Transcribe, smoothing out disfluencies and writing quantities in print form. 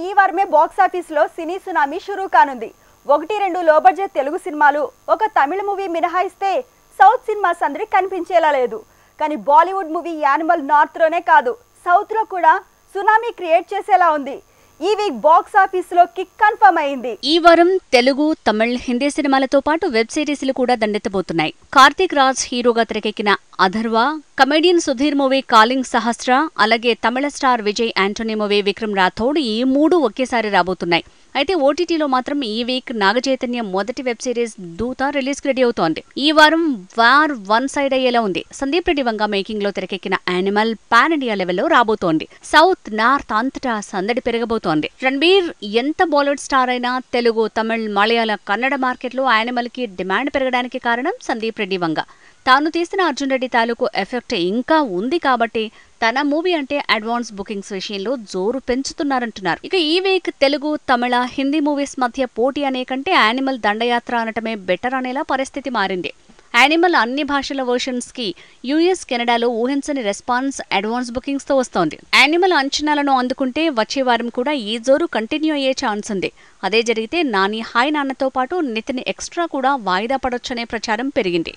ఈ వారమే box office లో సినీ సునామీ షురూ కానుంది. 1-2 లో బడ్జెట్ తెలుగు సినిమాలు, ఒక తమిళ మూవీ మినహాయిస్తే సౌత్ సినిమా సందడి కనిపించేలా లేదు. కానీ బాలీవుడ్ మూవీ యానిమల్ నార్త్ లోనే కాదు, సౌత్ లో కూడా సునామీ క్రియేట్ చేసేలా ఉంది. ఈ వీక్ బాక్స్ ఆఫీస్ లో కిక్ కన్ఫర్మ్ అయింది. ఈ వారం తెలుగు, తమిళ్, హిందీ సినిమాలతో పాటు వెబ్ సిరీస్లు కూడా దండెత్తబోతున్నాయి. కార్తీక్ రాజ్ హీరోగా తెరకెక్కిన Atharva, comedian Sudheer movie calling Sahasra, అలాగే తమిళ స్టార్ విజయ్ యాంటోనీ మూవీ విక్రమ్ రాథోడ్ ఈ 3 ఒకేసారి రాబోతున్నాయి. అయితే ఓటీటీలో మాత్రం ఈ వీక్ నాగచైతన్య మొదటి వెబ్ సిరీస్ దూత రిలీజ్ కి రెడీ అవుతోంది. ఈ వారం వార్ వన్ సైడ్ అయ్యేలా ఉంది. సందీప్ రెడ్డి వంగ మేకింగ్ లో తెరకెక్కిన యానిమల్ పాన్ ఇండియా లెవెల్లో రాబోతోంది. సౌత్, నార్త్ అంతటా సందడి పెరగబోతోంది. రణబీర్ ఎంత బాలీవుడ్ స్టార్ అయినా తెలుగు, తమిళ్, మలయాళ, కన్నడ మార్కెట్లో యానిమల్ కి డిమాండ్ పెరగడానికి కారణం సందీప్ రెడ్డి వంగ. తాను తీసిన అర్జున్ రెడ్డి తాలూకు ఎఫెక్ట్ ఇంకా ఉంది కాబట్టి తన మూవీ అంటే అడ్వాన్స్ బుకింగ్స్ విషయంలో జోరు పెంచుతున్నారంటున్నారు. ఇక ఈ వీక్ తెలుగు, తమిళ, హిందీ మూవీస్ మధ్య పోటీ అనే కంటే యానిమల్ దండయాత్ర అనటమే బెటర్ అనేలా పరిస్థితి మారింది. యానిమల్ అన్ని భాషల వర్షన్స్ కి యుఎస్, కెనడాలో ఊహించని రెస్పాన్స్ అడ్వాన్స్ బుకింగ్స్ తో వస్తోంది. యానిమల్ అంచనాలను అందుకుంటే వచ్చే వారం కూడా ఈ జోరు కంటిన్యూ అయ్యే ఛాన్స్ ఉంది. అదే జరిగితే నాని హాయ్ నాన్నతో పాటు నితిన్ ఎక్స్ట్రా కూడా వాయిదా పడొచ్చనే ప్రచారం పెరిగింది.